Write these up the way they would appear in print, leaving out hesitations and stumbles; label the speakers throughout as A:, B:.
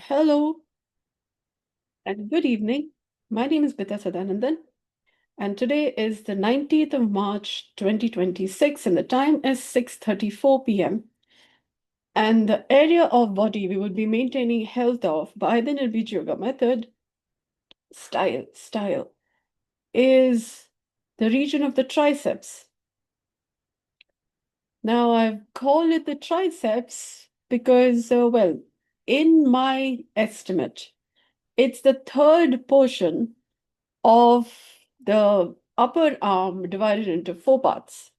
A: Hello and good evening. My name is Bita Sadanandan, and today is the 19th of March 2026, and the time is 6:34 p.m. And the area of body we will be maintaining health of by the Nirbeeja Yoga method, style, is the region of the triceps. Now, I've called it the triceps because, in my estimate, it's the third portion of the upper arm divided into four parts,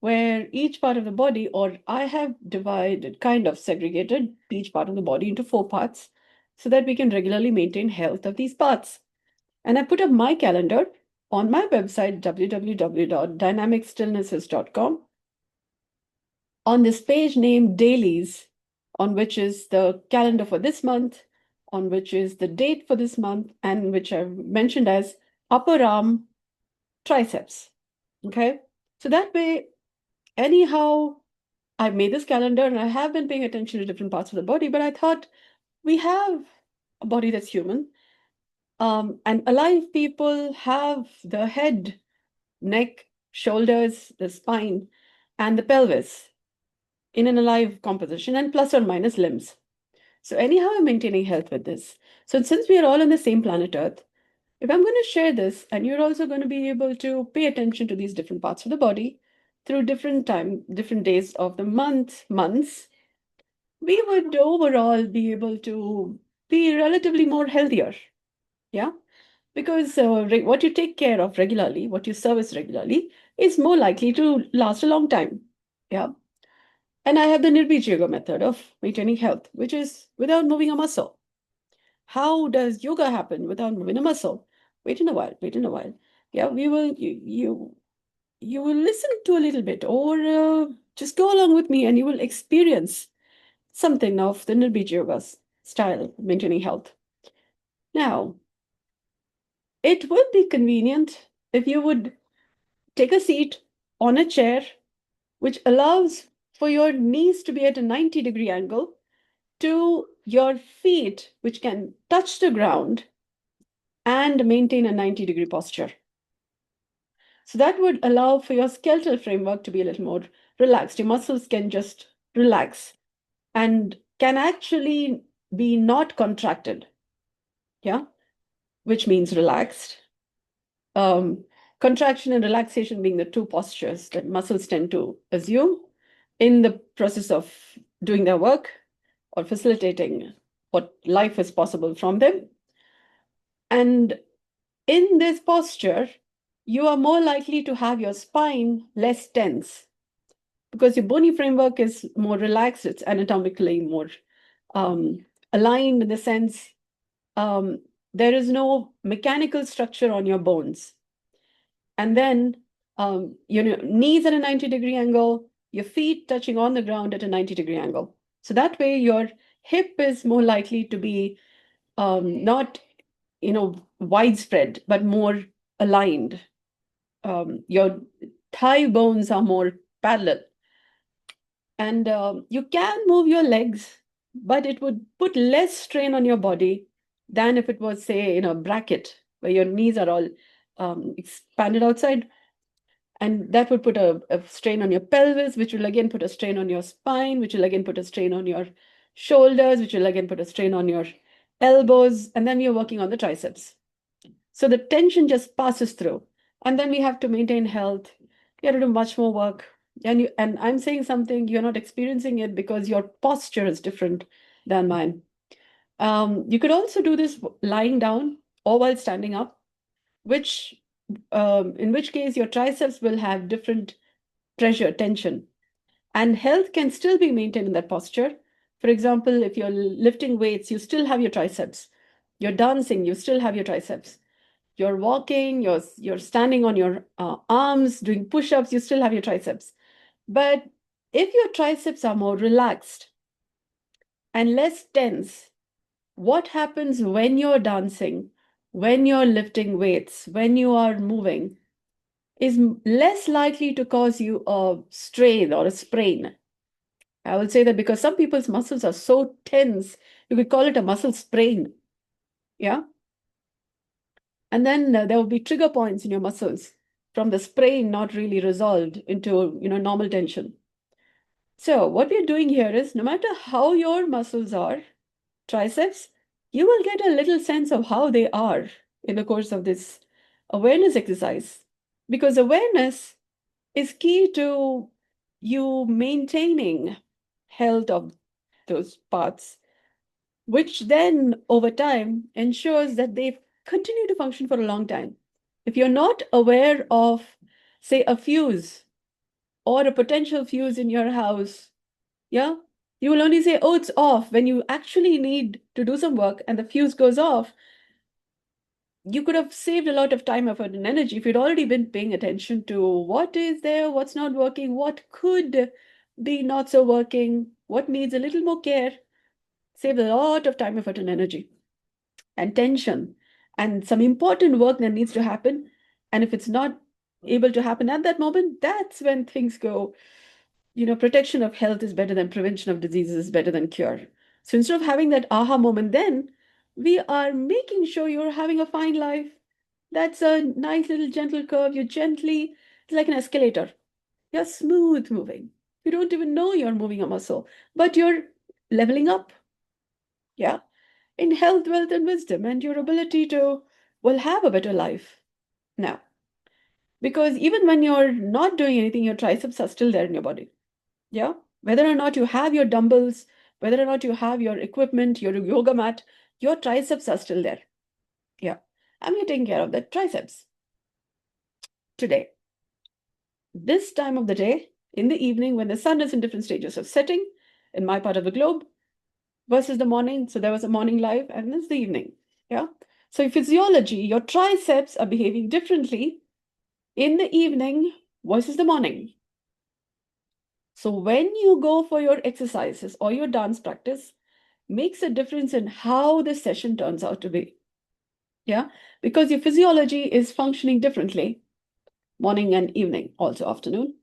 A: where each part of the body, or I have divided, kind of segregated each part of the body into four parts so that we can regularly maintain health of these parts. And I put up my calendar on my website, www.dynamicstillnesses.com, on this page named Dailies, on which is the calendar for this month, on which is the date for this month, and which I've mentioned as upper arm triceps. Okay. So that way, anyhow, I've made this calendar and I have been paying attention to different parts of the body, but I thought we have a body that's human. And alive people have the head, neck, shoulders, the spine, and the pelvis in an alive composition, and plus or minus limbs. So, anyhow, I'm maintaining health with this. So, since we are all on the same planet Earth, if I'm going to share this, and you're also going to be able to pay attention to these different parts of the body through different days of the months, we would overall be able to be relatively more healthier. Yeah. Because what you take care of regularly, what you service regularly, is more likely to last a long time. Yeah. And I have the Nirbeeja Yoga method of maintaining health, which is without moving a muscle. How does yoga happen without moving a muscle? Wait in a while, wait in a while. Yeah, you will listen to a little bit, or just go along with me and you will experience something of the Nirbeeja Yoga style, maintaining health. Now, it would be convenient if you would take a seat on a chair, which allows for your knees to be at a 90-degree angle to your feet, which can touch the ground and maintain a 90-degree posture. So that would allow for your skeletal framework to be a little more relaxed. Your muscles can just relax and can actually be not contracted. Yeah, which means relaxed. Contraction and relaxation being the two postures that muscles tend to assume in the process of doing their work or facilitating what life is possible from them. And in this posture, you are more likely to have your spine less tense because your bony framework is more relaxed. It's anatomically more aligned in the sense there is no mechanical structure on your bones. And then your knees at a 90-degree angle, your feet touching on the ground at a 90-degree angle. So that way your hip is more likely to be not widespread, but more aligned. Your thigh bones are more parallel. And you can move your legs, but it would put less strain on your body than if it was, say, in a bracket where your knees are all expanded outside. And that would put a strain on your pelvis, which will again put a strain on your spine, which will again put a strain on your shoulders, which will again put a strain on your elbows. And then you're working on the triceps. So the tension just passes through. And then we have to maintain health. You have to do much more work. And I'm saying something, you're not experiencing it because your posture is different than mine. You could also do this lying down or while standing up, which in which case your triceps will have different pressure, tension, and health can still be maintained in that posture. For example, if you're lifting weights, you still have your triceps. You're dancing, you still have your triceps. You're walking, you're standing on your arms, doing push-ups, you still have your triceps. But if your triceps are more relaxed and less tense, what happens when you're dancing, when you're lifting weights, when you are moving, is less likely to cause you a strain or a sprain. I will say that because some people's muscles are so tense, you could call it a muscle sprain. Yeah. And then there will be trigger points in your muscles from the sprain not really resolved into, normal tension. So what we're doing here is no matter how your muscles are, triceps, you will get a little sense of how they are in the course of this awareness exercise. Because awareness is key to you maintaining health of those parts, which then over time ensures that they continue to function for a long time. If you're not aware of, say, a fuse or a potential fuse in your house, yeah, you will only say, oh, it's off when you actually need to do some work and the fuse goes off. You could have saved a lot of time, effort, and energy if you'd already been paying attention to what is there, what's not working, what could be not so working, what needs a little more care. Save a lot of time, effort, and energy and tension and some important work that needs to happen. And if it's not able to happen at that moment, that's when things go, protection of health is better than prevention of diseases is better than cure. So instead of having that aha moment, then we are making sure you're having a fine life. That's a nice little gentle curve. You gently, it's like an escalator. You're smooth moving. You don't even know you're moving a muscle, but you're leveling up. Yeah. In health, wealth, and wisdom, and your ability to, well, have a better life. Now, because even when you're not doing anything, your triceps are still there in your body. Yeah. Whether or not you have your dumbbells, whether or not you have your equipment, your yoga mat, your triceps are still there. Yeah. And we're taking care of the triceps today. This time of the day, in the evening, when the sun is in different stages of setting in my part of the globe versus the morning. So there was a morning live and it's the evening. Yeah. So in physiology, your triceps are behaving differently in the evening versus the morning. So when you go for your exercises or your dance practice, makes a difference in how the session turns out to be. Yeah, because your physiology is functioning differently, morning and evening, also afternoon.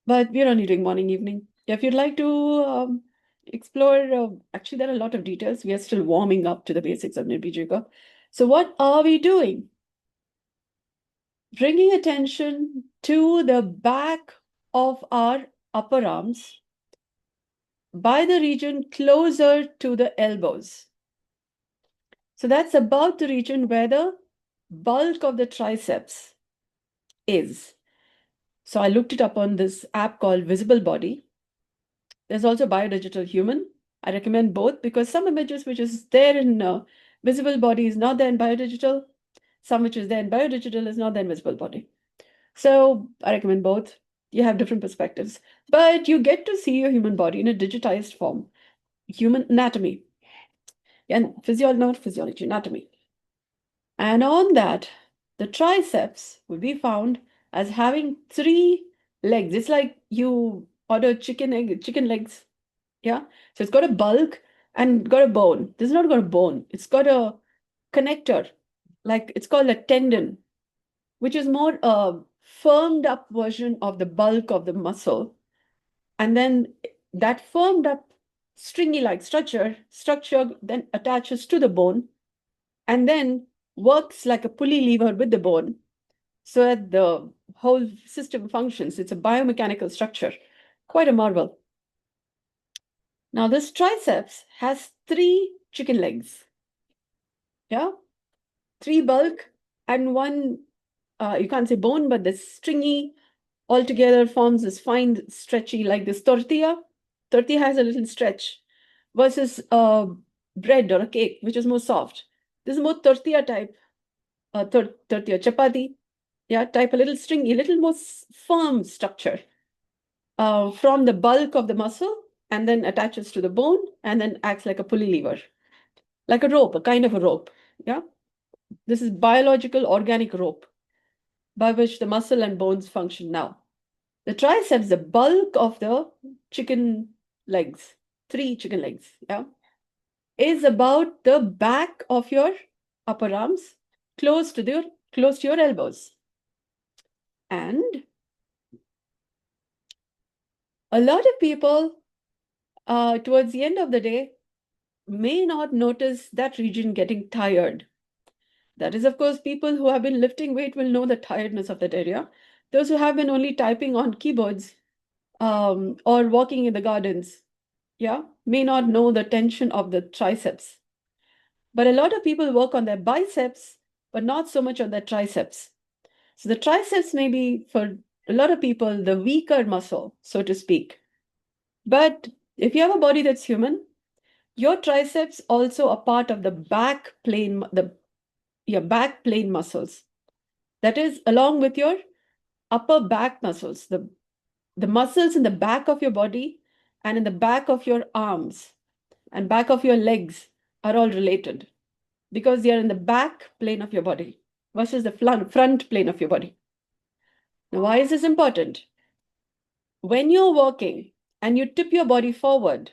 A: But we're only doing morning, evening. If you'd like to explore, actually, there are a lot of details. We are still warming up to the basics of Nirbeeja Yoga. So what are we doing? Bringing attention to the back of our upper arms by the region closer to the elbows. So that's about the region where the bulk of the triceps is. So I looked it up on this app called Visible Body. There's also Biodigital Human. I recommend both because some images which is there in Visible Body is not there in Biodigital. Some which is there in Biodigital is not there in Visible Body. So I recommend both. You have different perspectives, but you get to see your human body in a digitized form, human anatomy, and not physiology, anatomy. And on that, the triceps will be found as having 3 legs. It's like you order chicken legs. Yeah. So it's got a bulk and got a bone. This is not got a bone. It's got a connector, like it's called a tendon, which is more a firmed up version of the bulk of the muscle. And then that firmed up stringy like structure then attaches to the bone and then works like a pulley lever with the bone so that the whole system functions. It's a biomechanical structure, quite a marvel. Now, this triceps has 3 chicken legs. Yeah, 3 bulk and 1, you can't say bone, but the stringy altogether forms this fine, stretchy, like this tortilla. Tortilla has a little stretch versus bread or a cake, which is more soft. This is more tortilla type, tortilla chapati, yeah, type a little stringy, a little more firm structure from the bulk of the muscle and then attaches to the bone and then acts like a pulley lever, like a rope, a kind of a rope. Yeah, this is biological organic rope by which the muscle and bones function now. The triceps, the bulk of the chicken legs, 3 chicken legs, yeah, is about the back of your upper arms, close to your elbows. And a lot of people towards the end of the day, may not notice that region getting tired. That is, of course, people who have been lifting weight will know the tiredness of that area. Those who have been only typing on keyboards or walking in the gardens, yeah, may not know the tension of the triceps. But a lot of people work on their biceps, but not so much on their triceps. So the triceps may be, for a lot of people, the weaker muscle, so to speak. But if you have a body that's human, your triceps also a part of the back plane, your back plane muscles. That is, along with your upper back muscles, the muscles in the back of your body and in the back of your arms and back of your legs are all related because they are in the back plane of your body versus the front plane of your body. Now, why is this important? When you're walking and you tip your body forward,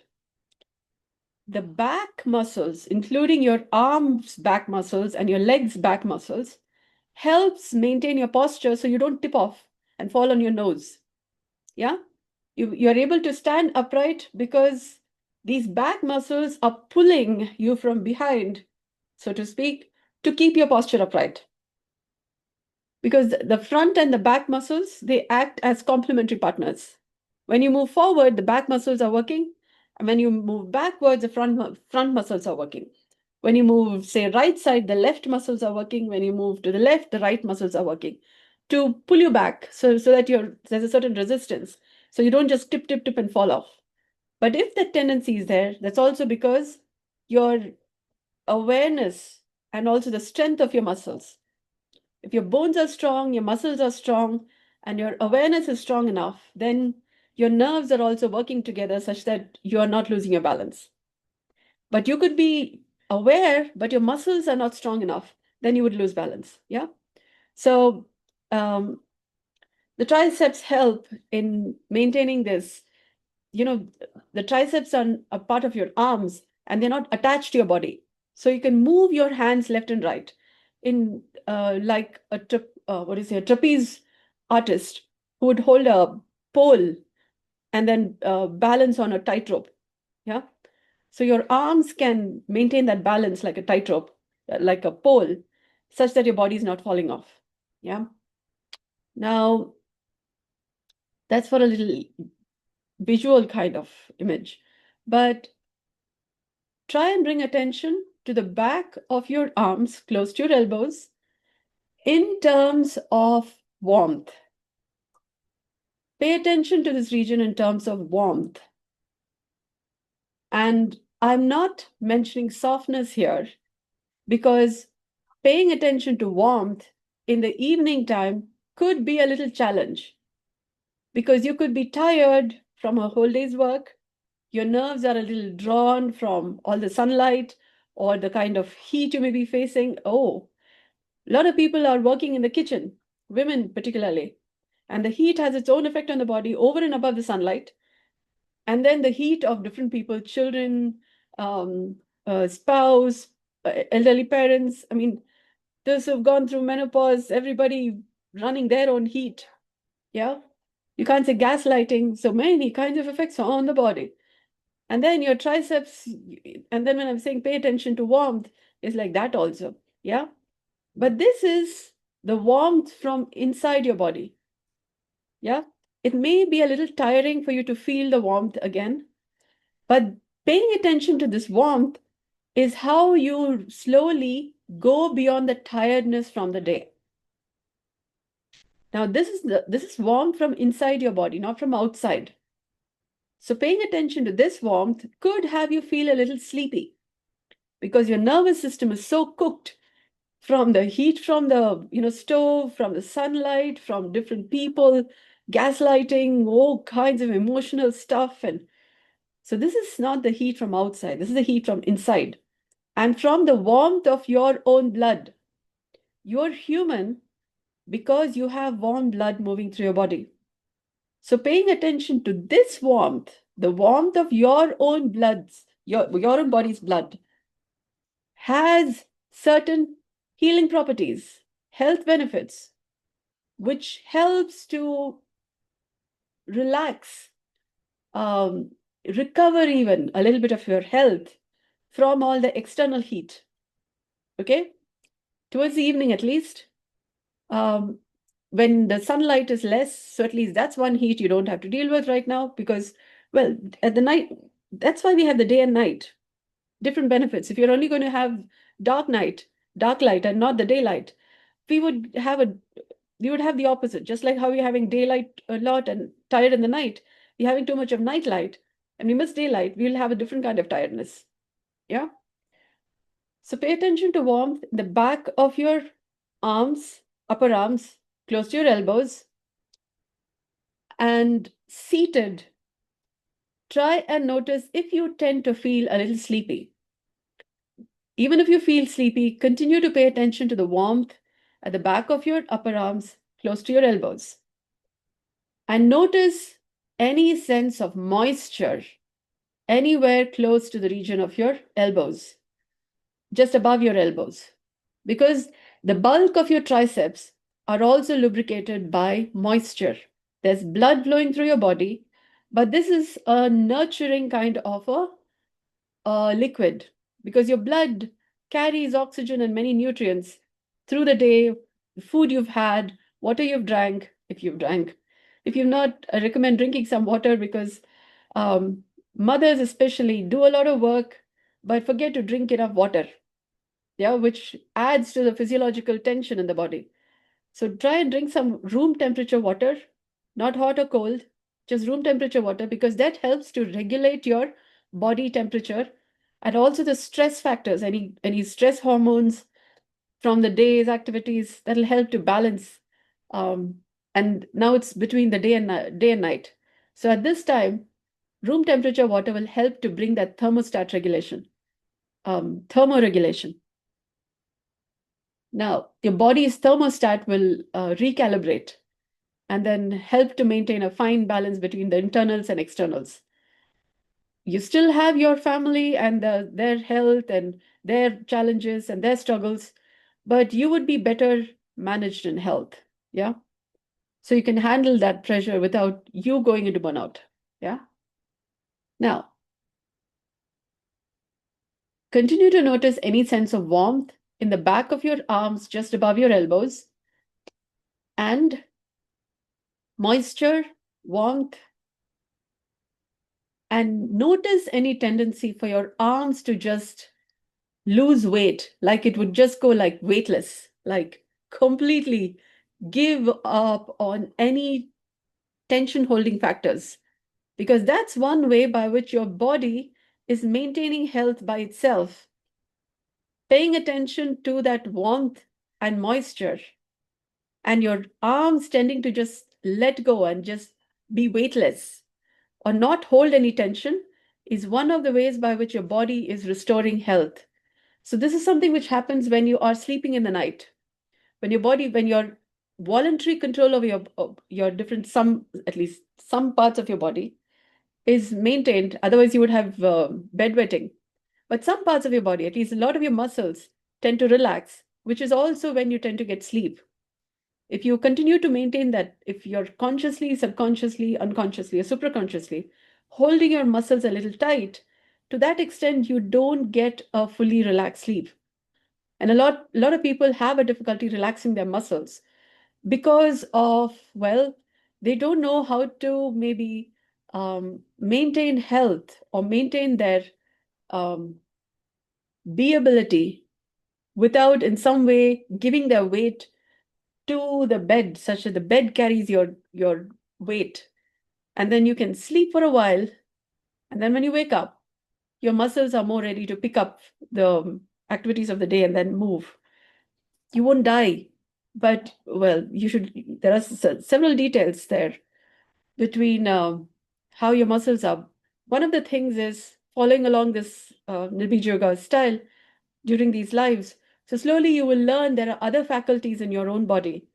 A: the back muscles, including your arms back muscles and your legs back muscles, helps maintain your posture so you don't tip off and fall on your nose. Yeah? You're able to stand upright because these back muscles are pulling you from behind, so to speak, to keep your posture upright. Because the front and the back muscles, they act as complementary partners. When you move forward, the back muscles are working. And when you move backwards, the front muscles are working. When you move, say, right side, the left muscles are working. When you move to the left, the right muscles are working to pull you back so that there's a certain resistance. So you don't just tip, tip, tip and fall off. But if that tendency is there, that's also because your awareness and also the strength of your muscles. If your bones are strong, your muscles are strong, and your awareness is strong enough, then your nerves are also working together such that you are not losing your balance. But you could be aware, but your muscles are not strong enough, then you would lose balance. Yeah. So the triceps help in maintaining this. The triceps are a part of your arms and they're not attached to your body. So you can move your hands left and right in like a trapeze artist who would hold a pole and then balance on a tightrope. Yeah. So your arms can maintain that balance like a tightrope, like a pole, such that your body is not falling off. Yeah. Now, that's for a little visual kind of image. But try and bring attention to the back of your arms close to your elbows in terms of warmth. Pay attention to this region in terms of warmth. And I'm not mentioning softness here because paying attention to warmth in the evening time could be a little challenge because you could be tired from a whole day's work. Your nerves are a little drawn from all the sunlight or the kind of heat you may be facing. Oh, a lot of people are working in the kitchen, women particularly, and the heat has its own effect on the body over and above the sunlight. And then the heat of different people, children, spouse, elderly parents. I mean, those who've gone through menopause, everybody running their own heat. Yeah. You can't say gaslighting. So many kinds of effects on the body. And then your triceps, and then when I'm saying pay attention to warmth, is like that also. Yeah. But this is the warmth from inside your body. Yeah. It may be a little tiring for you to feel the warmth again, but paying attention to this warmth is how you slowly go beyond the tiredness from the day. Now, this is warmth from inside your body, not from outside. So paying attention to this warmth could have you feel a little sleepy because your nervous system is so cooked from the heat from the stove, from the sunlight, from different people, gaslighting, all kinds of emotional stuff. And so this is not the heat from outside, this is the heat from inside. And from the warmth of your own blood. You're human because you have warm blood moving through your body. So paying attention to this warmth, the warmth of your own bloods, your own body's blood, has certain healing properties, health benefits, which helps to relax recover even a little bit of your health from all the external heat. Okay? Towards the evening, at least, um, when the sunlight is less, so at least that's one heat you don't have to deal with right now because, well, at the night, that's why we have the day and night, different benefits. If you're only going to have dark night, dark light, and not the daylight, we would have a we would have the opposite. Just like how we're having daylight a lot and tired in the night, we're having too much of night light and we miss daylight, we'll have a different kind of tiredness. Yeah. So pay attention to warmth in the back of your arms, upper arms, close to your elbows, and seated. Try and notice if you tend to feel a little sleepy. Even if you feel sleepy, continue to pay attention to the warmth at the back of your upper arms, close to your elbows. And notice any sense of moisture anywhere close to the region of your elbows, just above your elbows, because the bulk of your triceps are also lubricated by moisture. There's blood flowing through your body, but this is a nurturing kind of a liquid because your blood carries oxygen and many nutrients through the day, food you've had, water you've drank, if you've drank. If you've not, I recommend drinking some water because um, mothers especially do a lot of work but forget to drink enough water, yeah, which adds to the physiological tension in the body. So try and drink some room temperature water, not hot or cold, just room temperature water, because that helps to regulate your body temperature and also the stress factors, any stress hormones from the day's activities that'll help to balance. Um, and now it's between the day and night. So at this time, room temperature water will help to bring that thermostat regulation, thermoregulation. Now, your body's thermostat will recalibrate and then help to maintain a fine balance between the internals and externals. You still have your family and their health and their challenges and their struggles, but you would be better managed in health. Yeah. So you can handle that pressure without you going into burnout. Yeah. Now, continue to notice any sense of warmth in the back of your arms just above your elbows and moisture, warmth, and notice any tendency for your arms to just lose weight, like it would just go like weightless, like completely give up on any tension holding factors. Because that's one way by which your body is maintaining health by itself. Paying attention to that warmth and moisture, and your arms tending to just let go and just be weightless or not hold any tension is one of the ways by which your body is restoring health. So this is something which happens when you are sleeping in the night, when your voluntary control over your different, some, at least some parts of your body is maintained. Otherwise, you would have bedwetting. But some parts of your body, at least a lot of your muscles, tend to relax, which is also when you tend to get sleep. If you continue to maintain that, if you're consciously, subconsciously, unconsciously, or supraconsciously holding your muscles a little tight, to that extent, you don't get a fully relaxed sleep. And a lot of people have a difficulty relaxing their muscles because of, well, they don't know how to maybe maintain health or maintain their um, beability without in some way giving their weight to the bed such that the bed carries your weight, and then you can sleep for a while, and then when you wake up your muscles are more ready to pick up the activities of the day and then move. You won't die, but well, you should, there are several details there between how your muscles are. One of the things is following along this Nirbeeja Yoga style during these lives. So slowly you will learn there are other faculties in your own body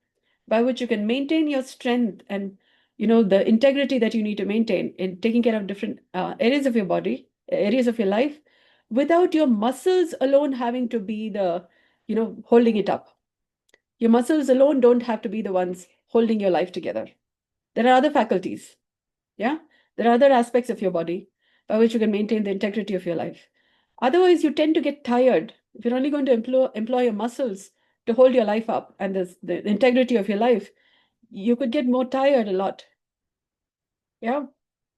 A: by which you can maintain your strength and the integrity that you need to maintain in taking care of different areas of your body, areas of your life, without your muscles alone having to be the holding it up. Your muscles alone don't have to be the ones holding your life together. There are other faculties. Yeah. There are other aspects of your body by which you can maintain the integrity of your life. Otherwise, you tend to get tired. If you're only going to employ your muscles to hold your life up and the integrity of your life, you could get more tired a lot. Yeah.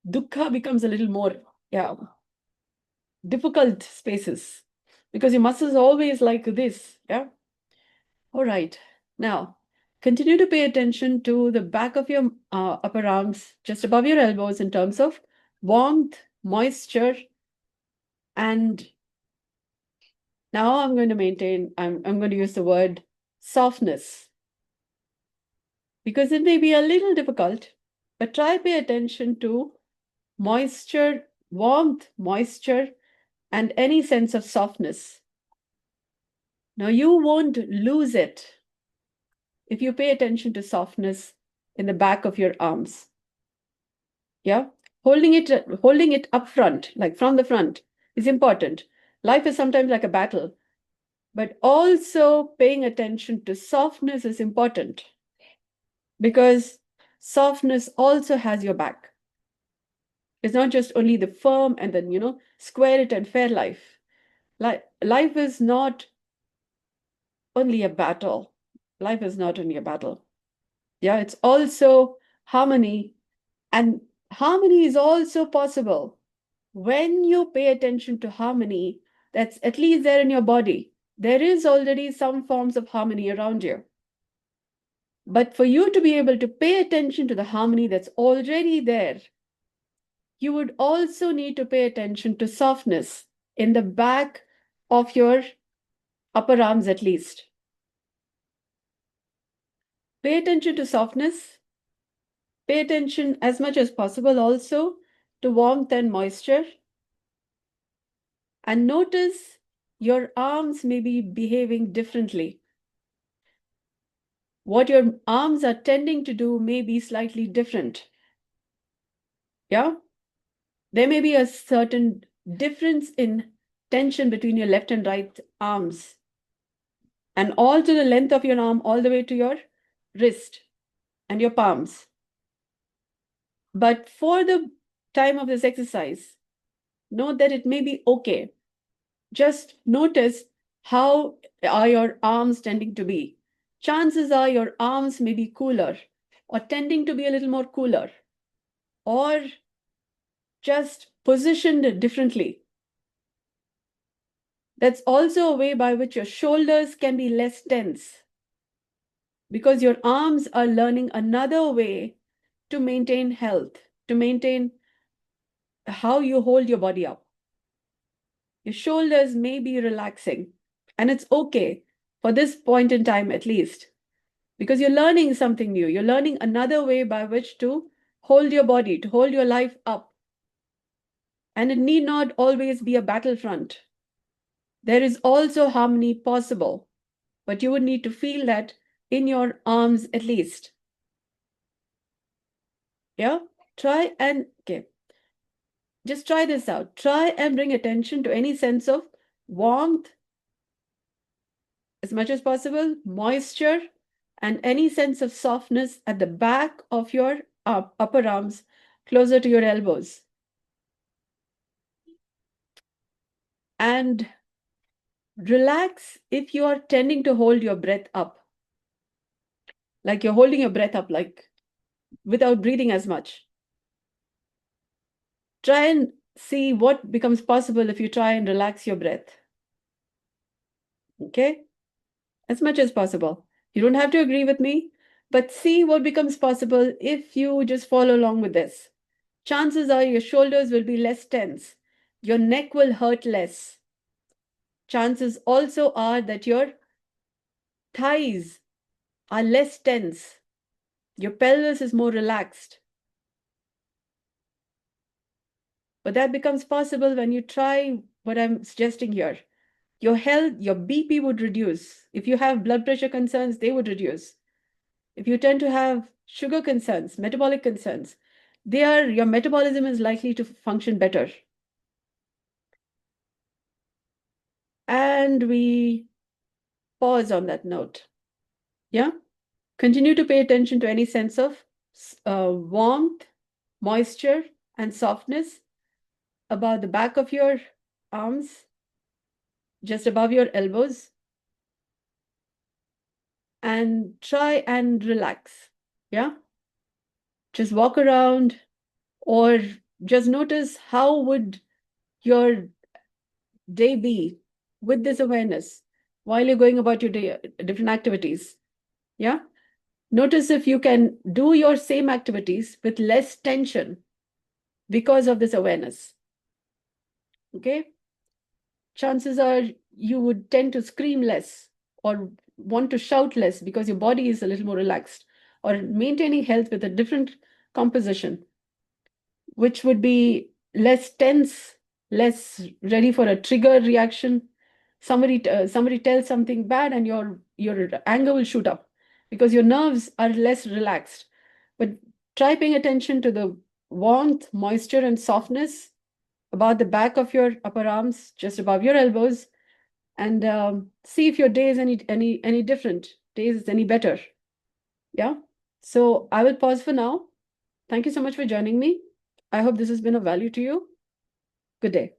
A: Dukkha becomes a little more, yeah, difficult spaces because your muscles are always like this. Yeah. All right. Now, continue to pay attention to the back of your upper arms, just above your elbows, in terms of warmth, moisture, and now I'm going to I'm going to use the word softness because it may be a little difficult, but try pay attention to moisture, warmth, moisture, and any sense of softness. Now, you won't lose it if you pay attention to softness in the back of your arms. Yeah, holding it up front, like from the front, is important. Life is sometimes like a battle, but also paying attention to softness is important because softness also has your back. It's not just only the firm and then, square it and fair life. Life is not only a battle. Life is not only a battle. Yeah, it's also harmony. And harmony is also possible when you pay attention to harmony that's at least there in your body. There is already some forms of harmony around you. But for you to be able to pay attention to the harmony that's already there, you would also need to pay attention to softness in the back of your upper arms at least. Pay attention to softness. Pay attention as much as possible also to warmth and moisture. And notice your arms may be behaving differently. What your arms are tending to do may be slightly different. Yeah? There may be a certain difference in tension between your left and right arms. And all to the length of your arm, all the way to your wrist and your palms. But for the time of this exercise, note that it may be okay. Just notice how are your arms tending to be. Chances are your arms may be cooler or tending to be a little more cooler or just positioned differently. That's also a way by which your shoulders can be less tense because your arms are learning another way to maintain health, to maintain how you hold your body up. Your shoulders may be relaxing, and it's okay for this point in time at least, because you're learning something new. You're learning another way by which to hold your body, to hold your life up. And it need not always be a battlefront. There is also harmony possible, but you would need to feel that in your arms at least. Yeah, just try this out. Try and bring attention to any sense of warmth as much as possible, moisture, and any sense of softness at the back of your upper arms, closer to your elbows. And relax if you are tending to hold your breath up. Like you're holding your breath up, like without breathing as much. Try and see what becomes possible if you try and relax your breath. Okay? As much as possible. You don't have to agree with me, but see what becomes possible if you just follow along with this. Chances are your shoulders will be less tense. Your neck will hurt less. Chances also are that your thighs are less tense. Your pelvis is more relaxed. But that becomes possible when you try what I'm suggesting here. Your health, your BP would reduce. If you have blood pressure concerns, they would reduce. If you tend to have sugar concerns, metabolic concerns, your metabolism is likely to function better. And we pause on that note. Yeah? Continue to pay attention to any sense of warmth, moisture, and softness. about the back of your arms, just above your elbows, and try and relax. Yeah. Just walk around, or just notice how would your day be with this awareness while you're going about your day, different activities. Yeah. Notice if you can do your same activities with less tension because of this awareness. Okay. Chances are you would tend to scream less or want to shout less because your body is a little more relaxed, or maintaining health with a different composition, which would be less tense, less ready for a trigger reaction. Somebody tells something bad and your anger will shoot up because your nerves are less relaxed. But try paying attention to the warmth, moisture, and softness about the back of your upper arms, just above your elbows, and see if your day is any different, day is any better. Yeah. So I will pause for now. Thank you so much for joining me. I hope this has been of value to you. Good day.